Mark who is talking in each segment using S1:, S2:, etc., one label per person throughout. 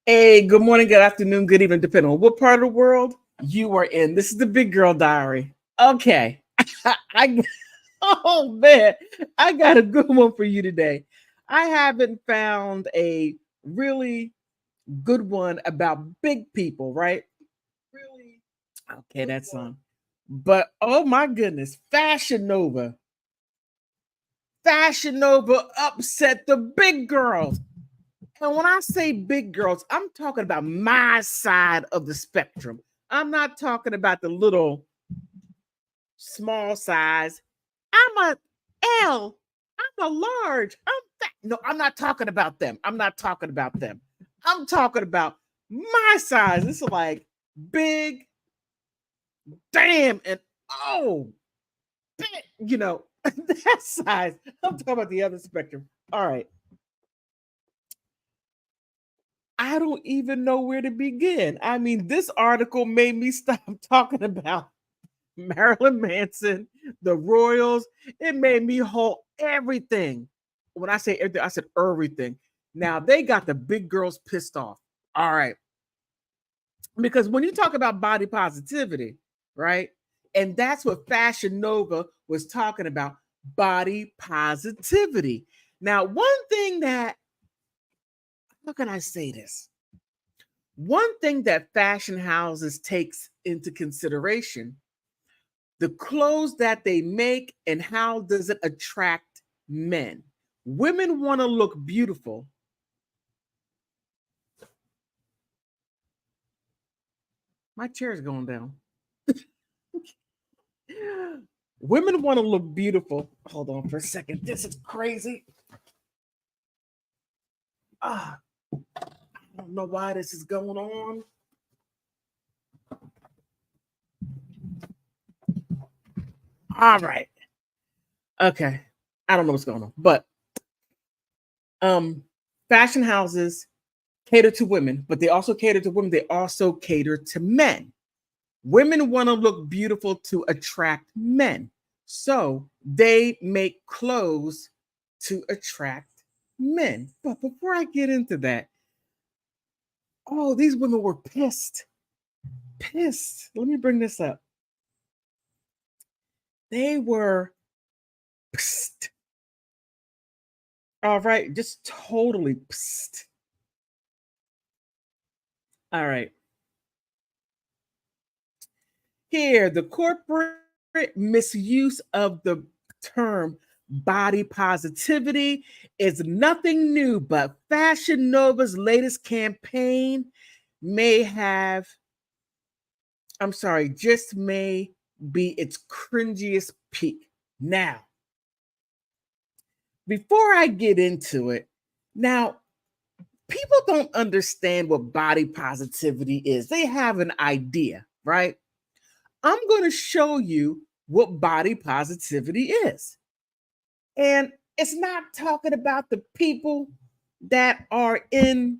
S1: Hey, good morning, good afternoon, good evening, depending on what part of the world you are in. This is the Big Girl Diary. Okay. I oh man, I got a good one for you today. I haven't found a really good one about big people, right? Really? Okay, that's on. But oh my goodness, Fashion Nova. Fashion Nova upset the big girls. And when I say big girls, I'm talking about my side of the spectrum. I'm not talking about the little small size. I'm a L. I'm a large. I'm fat. No, I'm not talking about them. I'm not talking about them. I'm talking about my size. It's like big, damn, and oh, big, that size. I'm talking about the other spectrum. All right. I don't even know where to begin. I mean, this article made me stop talking about Marilyn Manson, the Royals. It made me hold everything. When I say everything, I said everything. Now they got the big girls pissed off. All right. Because when you talk about body positivity, right? And that's what Fashion Nova was talking about, body positivity. Now, one thing that, how can I say this? One thing that fashion houses takes into consideration, the clothes that they make and how does it attract men. Women want to look beautiful. My chair's going down. Women want to look beautiful. Hold on for a second. This is crazy. Ah, I don't know why this is going on. All right. Okay. I don't know what's going on, but um fashion houses cater to women, but they also cater to women. They also cater to men. Women want to look beautiful to attract men. So they make clothes to attract men. But before I get into that, oh, these women were pissed. Pissed. Let me bring this up. They were pissed. All right, just totally pissed. All right. Here, the corporate misuse of the term body positivity is nothing new, but Fashion Nova's latest campaign may have, I'm sorry, just may be its cringiest peak. Now, before I get into it, now, people don't understand what body positivity is. They have an idea, right? I'm going to show you what body positivity is. And it's not talking about the people that are in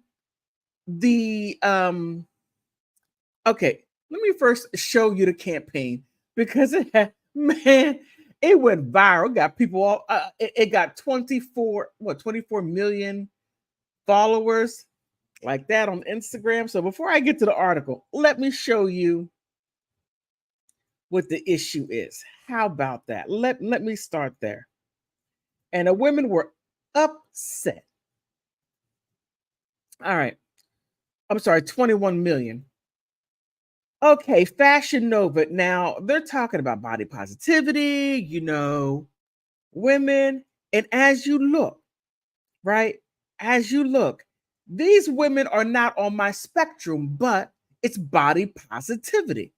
S1: the okay, let me first show you the campaign because it had, man, it went viral. Got people all it got 24 million followers like that on Instagram. So before I get to the article, let me show you what the issue is. How about that? Let me start there. And the women were upset. All right. I'm sorry, 21 million. Okay, Fashion Nova. Now they're talking about body positivity, women. And as you look, right? As you look, these women are not on my spectrum, but it's body positivity.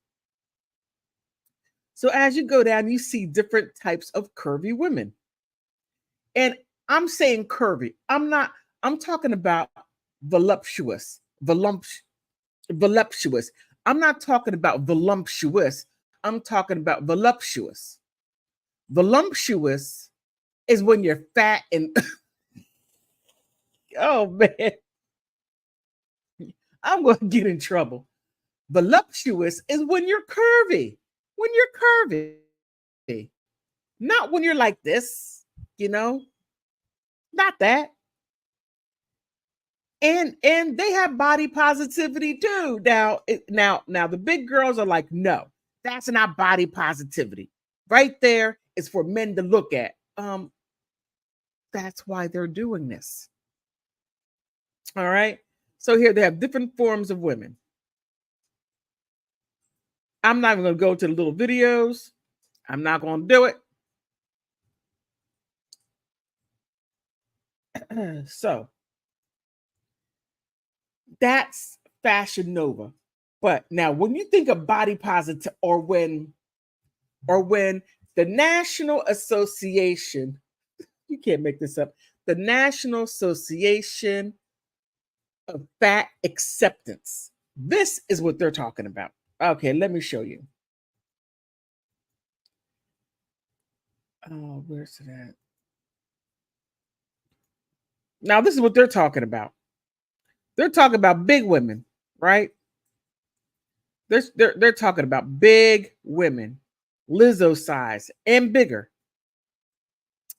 S1: So as you go down, you see different types of curvy women. And I'm saying curvy. I'm talking about voluptuous, voluptuous. I'm not talking about voluptuous. I'm talking about voluptuous. Voluptuous is when you're fat and oh man, I'm going to get in trouble. Voluptuous is when you're curvy. When you're curvy. Not when you're like this, you know? Not that. And they have body positivity too. Now the big girls are like, no, that's not body positivity. Right there is for men to look at. That's why they're doing this. All right. So here they have different forms of women. I'm not even going to go to the little videos. I'm not going to do it. So that's Fashion Nova. But now when you think of body positive, or when the National Association, you can't make this up, the National Association of Fat Acceptance, this is what they're talking about. Okay, let me show you. Oh, where's it at? Now, this is what they're talking about. They're talking about big women, right? They're talking about big women, Lizzo size and bigger.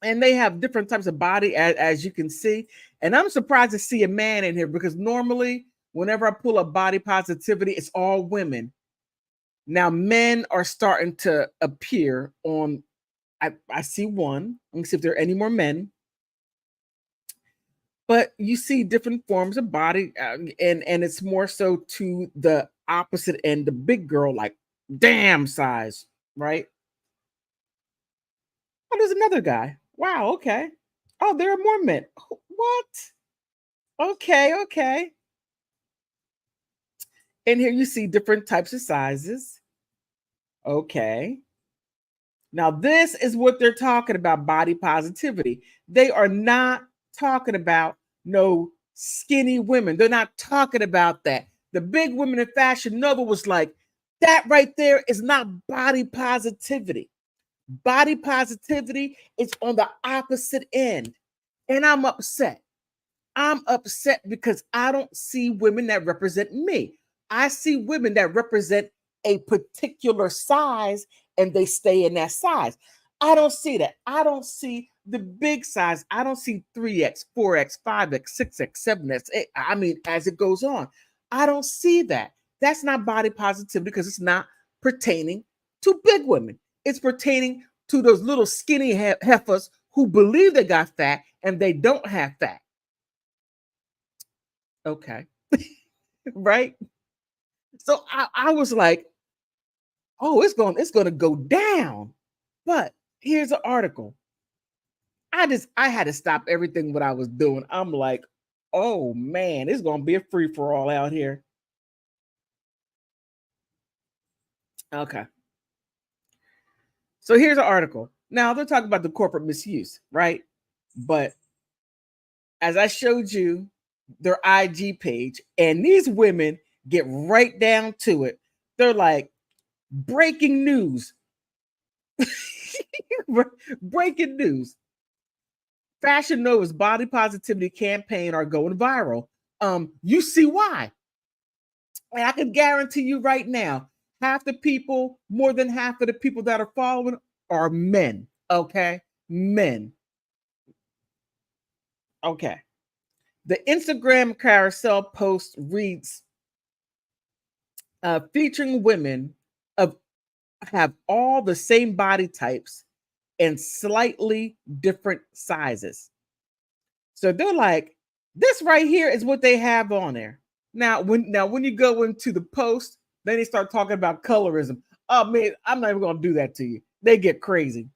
S1: And they have different types of body, as you can see. And I'm surprised to see a man in here because normally, whenever I pull up body positivity, it's all women. Now, men are starting to appear on. I see one. Let me see if there are any more men. But you see different forms of body, and it's more so to the opposite end, the big girl, like damn size, right? Oh, there's another guy. Wow, okay. Oh, there are more men. What? Okay, okay. And here you see different types of sizes. Okay. Now, this is what they're talking about, body positivity. They are not talking about no skinny women. They're not talking about that. The big women in Fashion Nova was like, that right there is not body positivity. Body positivity is on the opposite end. And I'm upset. I'm upset because I don't see women that represent me. I see women that represent a particular size and they stay in that size. I don't see that. I don't see the big size. I don't see 3X, 4X, 5X, 6X, 7X. I mean, as it goes on, I don't see that. That's not body positivity because it's not pertaining to big women. It's pertaining to those little skinny heifers who believe they got fat and they don't have fat. Okay. Right. So I was like, oh, it's going to go down. But here's an article. I had to stop everything what I was doing. I'm like, oh man, it's going to be a free for all out here. Okay. So here's an article. Now they're talking about the corporate misuse, right? But as I showed you their IG page, and these women get right down to it. They're like, breaking news. Breaking news. Fashion Nova's body positivity campaign are going viral. You see why. And I can guarantee you right now, half the people, more than half of the people that are following are men. Okay. Men. Okay. The Instagram carousel post reads, featuring women of have all the same body types and slightly different sizes. So they're like, this right here is what they have on there. Now when you go into the post, then they start talking about colorism. Oh man, I'm not even gonna do that to you. They get crazy.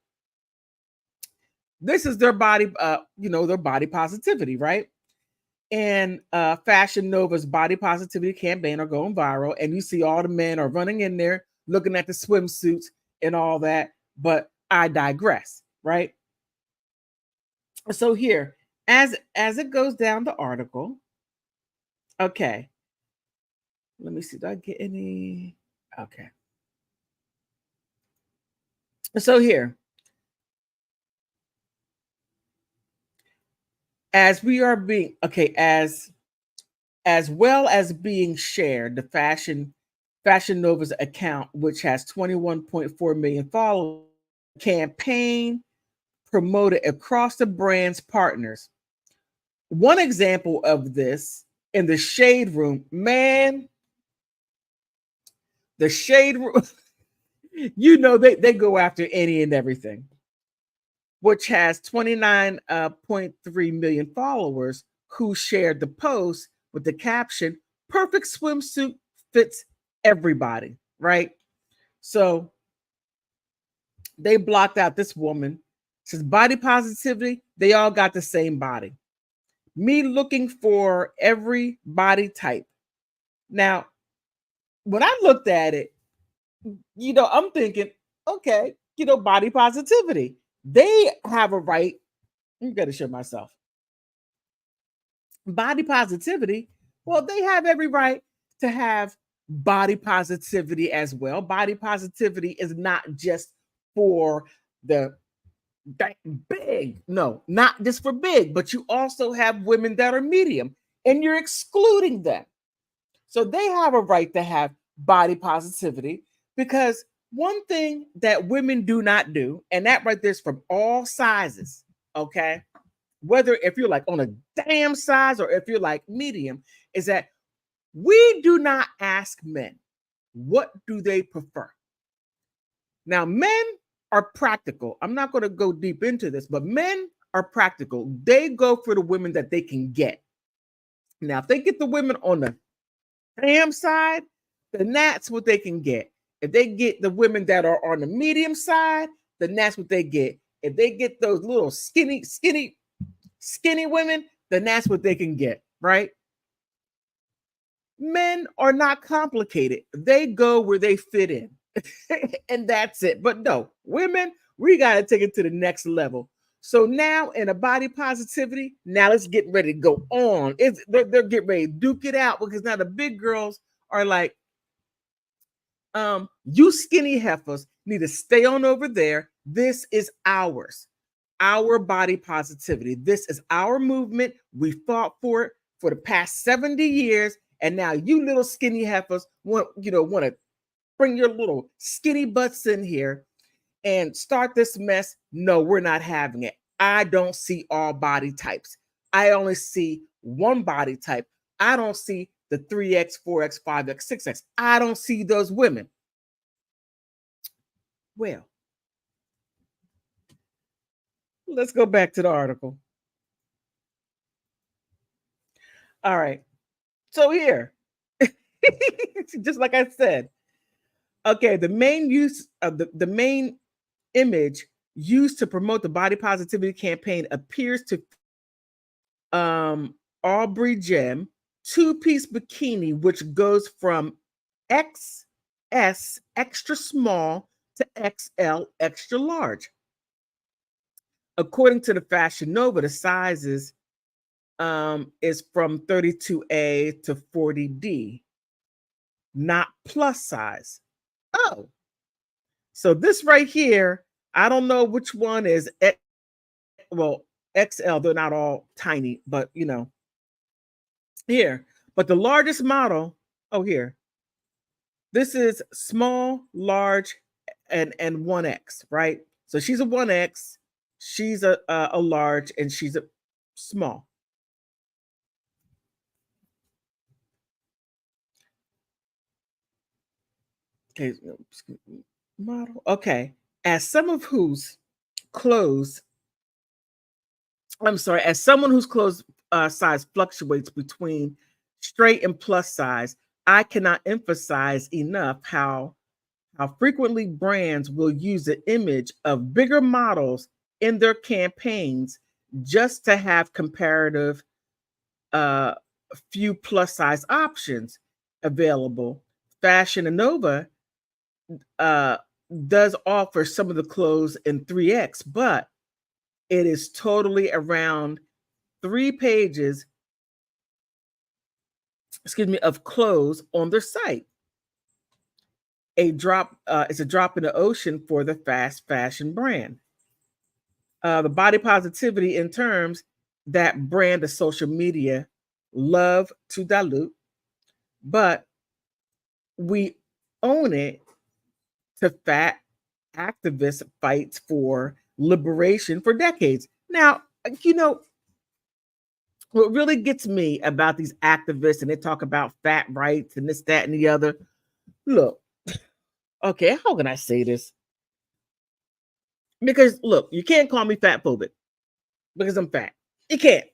S1: This is their body, their body positivity, right? And Fashion Nova's body positivity campaign are going viral, and you see all the men are running in there looking at the swimsuits and all that. But I digress, right? So here, as it goes down the article, okay. Let me see. Did I get any? Okay. So here, as we are being okay, as well as being shared, the Fashion Nova's account, which has 21.4 million followers, campaign promoted across the brand's partners. One example of this in the shade room, man, the shade room, they go after any and everything, which has 29.3 million followers who shared the post with the caption, perfect swimsuit fits everybody, right? So they blocked out this woman. Says body positivity, they all got the same body. Me looking for every body type. Now, when I looked at it, I'm thinking, okay, body positivity. They have a right. I'm going to show myself. Body positivity. Well, they have every right to have body positivity as well. Body positivity is not just for the big. No, not just for big, but you also have women that are medium and you're excluding them. So they have a right to have body positivity because one thing that women do not do, and that right there is from all sizes, okay? Whether if you're like on a damn size or if you're like medium, is that we do not ask men what do they prefer. Now, men are practical. I'm not going to go deep into this, but men are practical. They go for the women that they can get. Now, if they get the women on the damn side, then that's what they can get. If they get the women that are on the medium side, then that's what they get. If they get those little skinny women, then that's what they can get, right? Men are not complicated. They go where they fit in. And that's it. But no, women, we got to take it to the next level. So now in a body positivity, now let's get ready to go on. They're getting ready to duke it out because now the big girls are like, you skinny heifers need to stay on over there. This is ours, our body positivity. This is our movement. We fought for it for the past 70 years. And now you little skinny heifers want to bring your little skinny butts in here and start this mess. No, we're not having it. I don't see all body types. I only see one body type. I don't see the 3X, 4X, 5X, 6X. I don't see those women. Well, let's go back to the article. All right. So here, just like I said, okay, the main use of the main image used to promote the body positivity campaign appears to Aubrey Gem two-piece bikini, which goes from XS extra small to XL extra large. According to the Fashion Nova, the sizes is from 32A to 40D, not plus size. Oh, so this right here, I don't know which one is well, XL, they're not all tiny, but here. But the largest model, oh, here. This is small, large, and 1X, right? So she's a 1X, she's a large, and she's a small. Okay, model. Okay, as some of whose clothes, as someone whose clothes size fluctuates between straight and plus size, I cannot emphasize enough how frequently brands will use the image of bigger models in their campaigns just to have comparative few plus size options available. Fashion Nova does offer some of the clothes in 3X, but it is totally around 3 pages, of clothes on their site. It's a drop in the ocean for the fast fashion brand. The body positivity in terms that brand of social media love to dilute, but we own it to fat activist fights for liberation for decades. Now, What really gets me about these activists and they talk about fat rights and this, that, and the other. Look, okay, how can I say this? Because look, you can't call me fat phobic because I'm fat. You can't.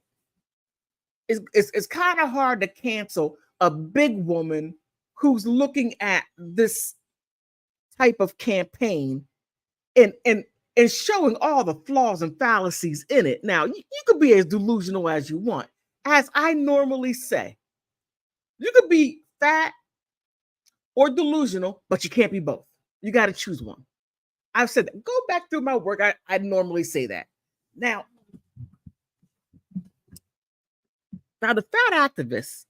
S1: It's kind of hard to cancel a big woman who's looking at this type of campaign and and showing all the flaws and fallacies in it. Now, you could be as delusional as you want. As I normally say, you could be fat or delusional, but you can't be both. You got to choose one. I've said that. Go back through my work. I normally say that. Now, the fat activists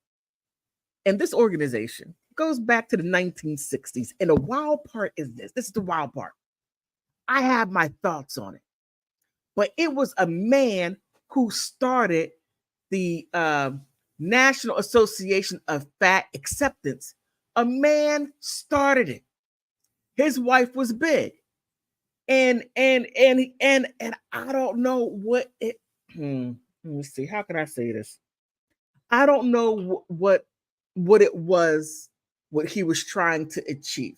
S1: in this organization goes back to the 1960s. And the wild part is this. This is the wild part. I have my thoughts on it. But it was a man who started the National Association of Fat Acceptance. A man started it. His wife was big. And I don't know what it let me see. How can I say this? I don't know what it was, what he was trying to achieve.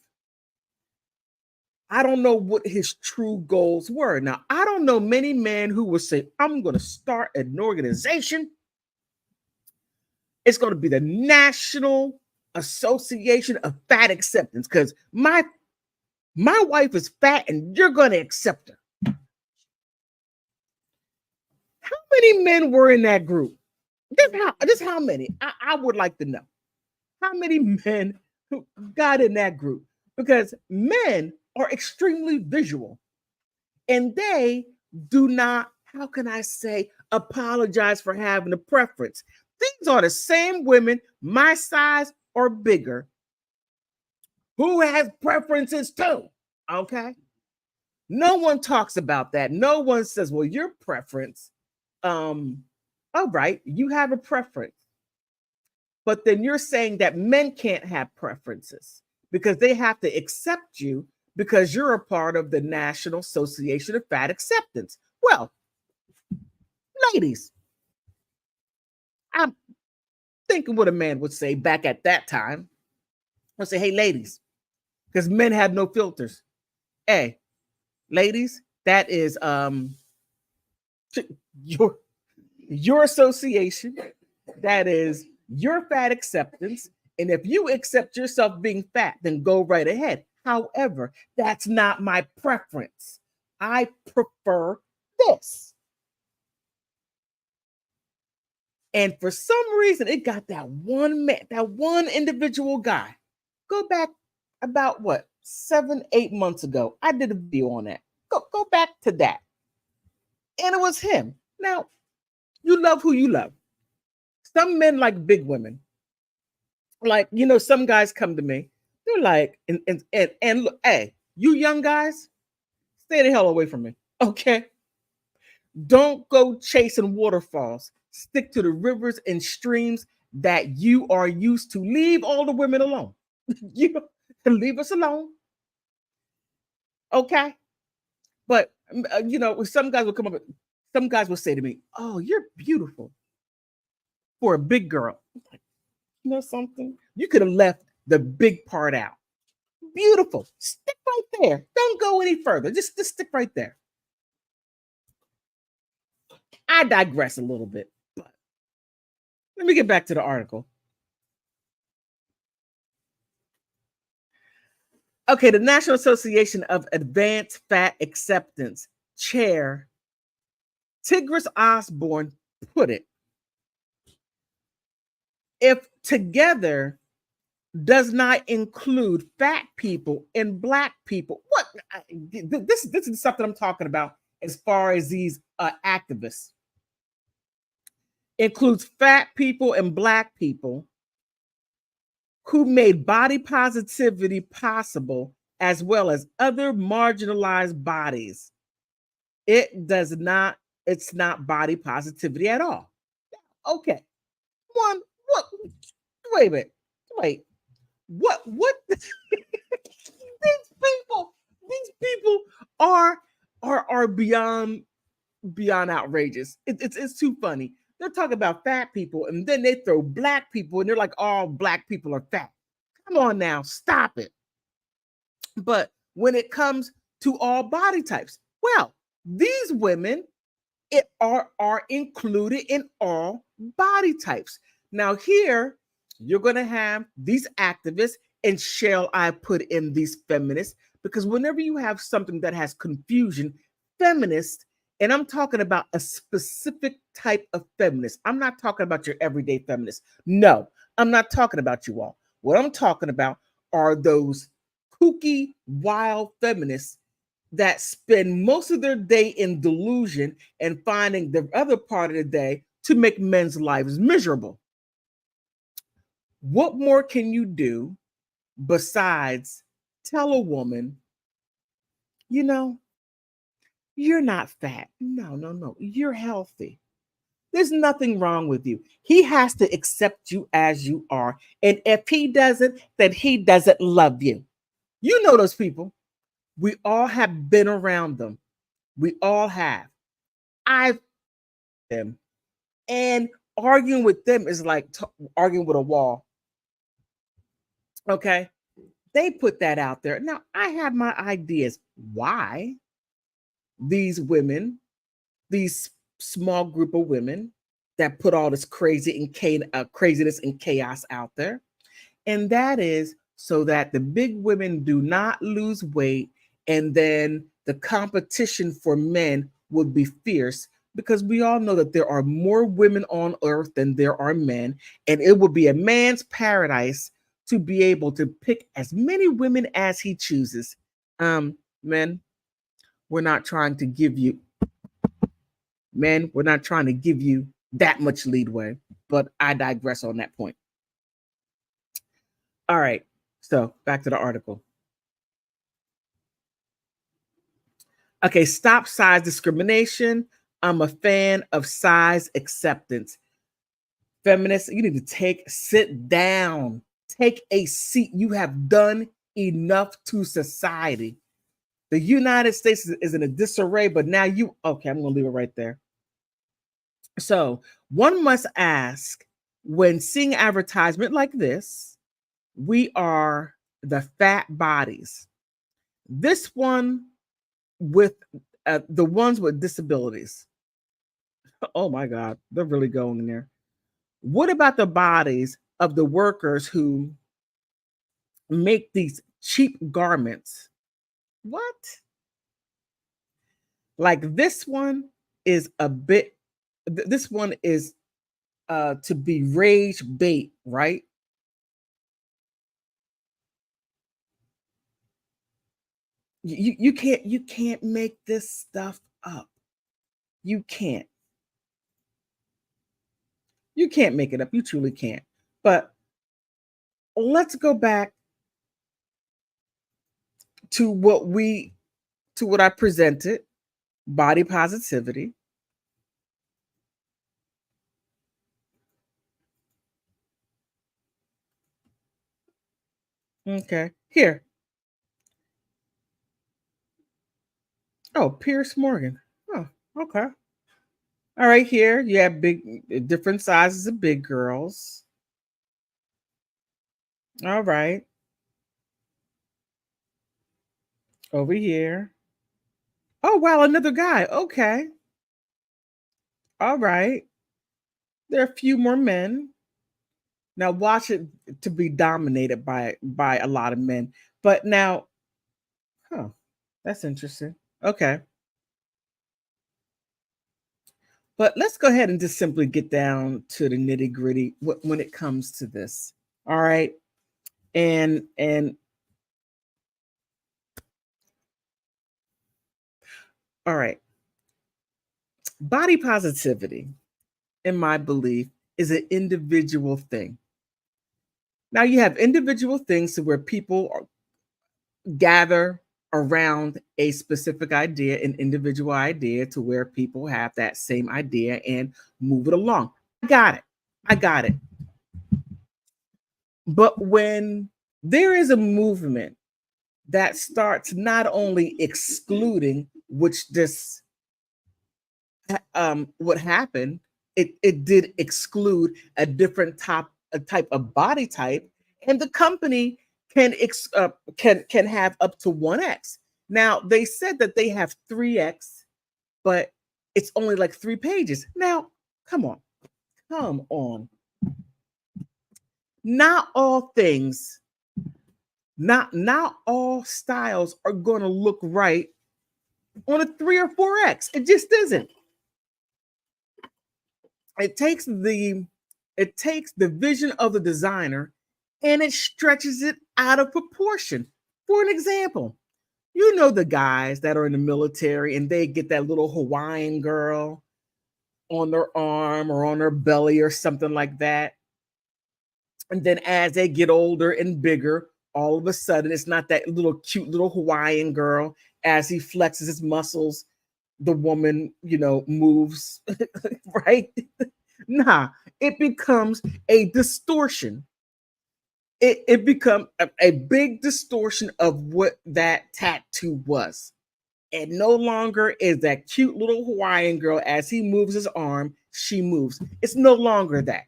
S1: I don't know what his true goals were. Now, I don't know many men who would say, I'm going to start an organization. It's going to be the National Association of Fat Acceptance because my wife is fat and you're going to accept her. How many men were in that group? Just how many? I would like to know. How many men who got in that group? Because men are extremely visual and they do not, how can I say, apologize for having a preference. These are the same women, my size or bigger, who has preferences too. Okay. No one talks about that. No one says, well, your preference, all right, you have a preference. But then you're saying that men can't have preferences because they have to accept you because you're a part of the National Association of Fat Acceptance. Well, ladies, I'm thinking what a man would say back at that time. I'll say, hey, ladies, because men have no filters. Hey, ladies, that is your association. That is your fat acceptance. And if you accept yourself being fat, then go right ahead. However, that's not my preference. I prefer this. And for some reason, it got that one man, that one individual guy. Go back about what, 7, 8 months ago. I did a video on that. Go back to that. And it was him. Now, you love who you love. Some men like big women. Like, some guys come to me. They're like, and look, hey, you young guys, stay the hell away from me. Okay. Don't go chasing waterfalls. Stick to the rivers and streams that you are used to. Leave all the women alone. You leave us alone. Okay. But some guys will come up, some guys will say to me, oh, you're beautiful for a big girl. You know something? You could have left the big part out. Beautiful. Stick right there. Don't go any further. Just stick right there. I digress a little bit, but let me get back to the article. Okay, the National Association of Advanced Fat Acceptance Chair Tigris Osborne put it, if together does not include fat people and black people, this is something I'm talking about as far as these activists. Includes fat people and black people who made body positivity possible, as well as other marginalized bodies. It's not body positivity at all. Okay. Wait a minute. Wait. What these people are beyond outrageous. It's too funny. They're talking about fat people, and then they throw black people, and they're like, all black people are fat. Come on now, stop it. But when it comes to all body types, well, these women are included in all body types. Now, here you're going to have these activists, and shall I put in these feminists? Because whenever you have something that has confusion, feminists, and I'm talking about a specific type of feminist. I'm not talking about your everyday feminist. No, I'm not talking about you all. What I'm talking about are those kooky, wild feminists that spend most of their day in delusion and finding the other part of the day to make men's lives miserable. What more can you do besides tell a woman, you know, you're not fat? No, no, no. You're healthy. There's nothing wrong with you. He has to accept you as you are. And if he doesn't, then he doesn't love you. You know those people. We all have been around them. We all have. I've them. And arguing with them is like arguing with a wall. Okay. They put that out there. Now, I have my ideas why these women, these small group of women that put all this craziness and chaos out there. And that is so that the big women do not lose weight, and then the competition for men would be fierce, because we all know that there are more women on earth than there are men, and it would be a man's paradise to be able to pick as many women as he chooses. Men, we're not trying to give you that much leadway, but I digress on that point. All right, so back to the article. Okay, stop size discrimination. I'm a fan of size acceptance. Feminists, you need to sit down, take a seat. You have done enough to society. The United States is in a disarray, but now okay, I'm going to leave it right there. So one must ask, when seeing advertisement like this, we are the fat bodies. This one with the ones with disabilities. Oh my God, they're really going in there. What about the bodies of the workers who make these cheap garments? What? Like this one is a bit, this one is to be rage bait, right? You can't make this stuff up. You can't. You can't make it up. You truly can't. But let's go back to what I presented, body positivity. Okay. Here. Oh, Pierce Morgan. Oh, okay. All right, here you have different sizes of big girls. All right. Over here. Oh, wow, another guy. Okay. All right. There are a few more men. Now watch it to be dominated by a lot of men. But now, huh, that's interesting. Okay. But let's go ahead and just simply get down to the nitty gritty when it comes to this. All right. And all right. Body positivity, in my belief, is an individual thing. Now you have individual things to where people gather around a specific idea, an individual idea, to where people have that same idea and move it along. I got it. I got it. But when there is a movement that starts not only excluding, which this what happened it did exclude a type of body type, and the company can have up to 1x. Now they said that they have 3x, but it's only like 3 pages. Now, come on, come on. Not all things, not all styles are going to look right on a 3 or 4x. It just isn't. It takes the vision of the designer and it stretches it out of proportion. For an example, you know the guys that are in the military and they get that little Hawaiian girl on their arm or on their belly or something like that. And then as they get older and bigger, all of a sudden it's not that little cute little Hawaiian girl. As he flexes his muscles, the woman, moves, right? Nah, it becomes a distortion. It becomes a big distortion of what that tattoo was. And no longer is that cute little Hawaiian girl, as he moves his arm, she moves. It's no longer that.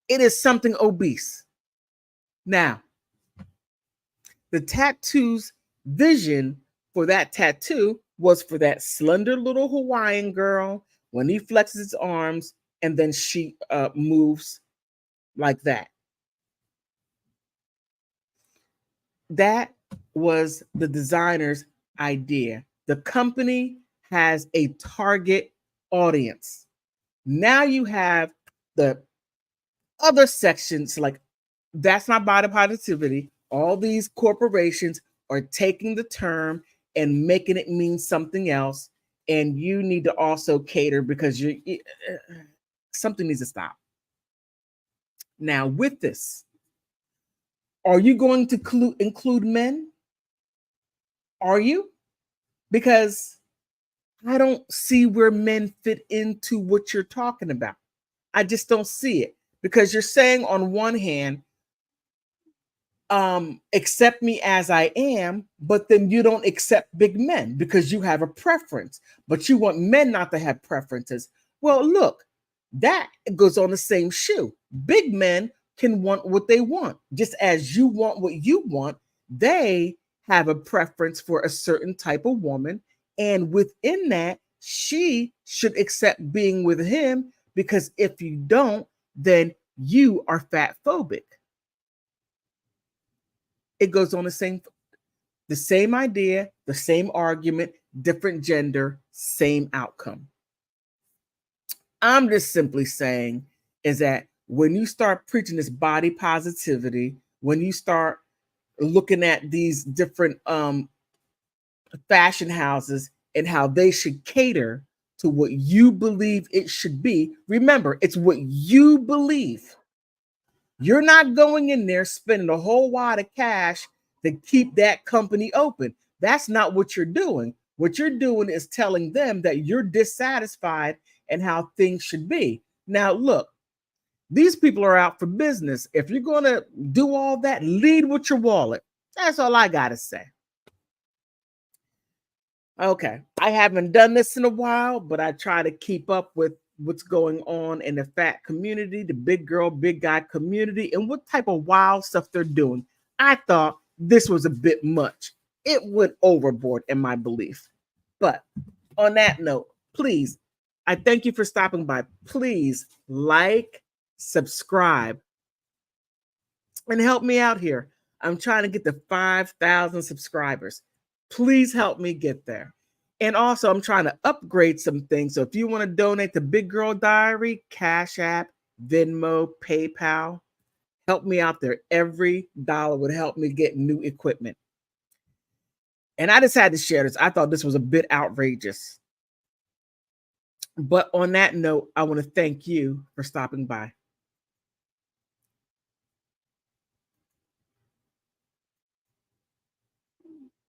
S1: It is something obese. Now, the tattoo's vision for that tattoo was for that slender little Hawaiian girl when he flexes his arms and then she moves like that. That was the designer's idea. The company has a target audience. Now you have the other sections like that's not body positivity. All these corporations are taking the term and making it mean something else. And you need to also cater because something needs to stop. Now, with this, are you going to include men? Are you? Because I don't see where men fit into what you're talking about. I just don't see it because you're saying on one hand, accept me as I am, but then you don't accept big men because you have a preference, but you want men not to have preferences. Well, look, that goes on the same shoe. Big men can want what they want, just as you want what you want. They have a preference for a certain type of woman, and within that, she should accept being with him because if you don't, then you are fat phobic. It goes on the same idea, the same argument, different gender, same outcome. I'm just simply saying is that when you start preaching this body positivity, when you start looking at these different fashion houses and how they should cater to what you believe it should be, remember, it's what you believe. You're not going in there spending a whole wad of cash to keep that company open. That's not what you're doing. What you're doing is telling them that you're dissatisfied and how things should be. Now, look, these people are out for business. If you're going to do all that, lead with your wallet. That's all I got to say. Okay, I haven't done this in a while, but I try to keep up with what's going on in the fat community, the big girl, big guy community, and what type of wild stuff they're doing. I thought this was a bit much. It went overboard in my belief. But on that note, please, I thank you for stopping by. Please like, subscribe, and help me out here. I'm trying to get to 5,000 subscribers. Please help me get there. And also, I'm trying to upgrade some things. So if you want to donate to Big Girl Diary, Cash App, Venmo, PayPal, help me out there. Every dollar would help me get new equipment. And I just had to share this. I thought this was a bit outrageous. But on that note, I want to thank you for stopping by.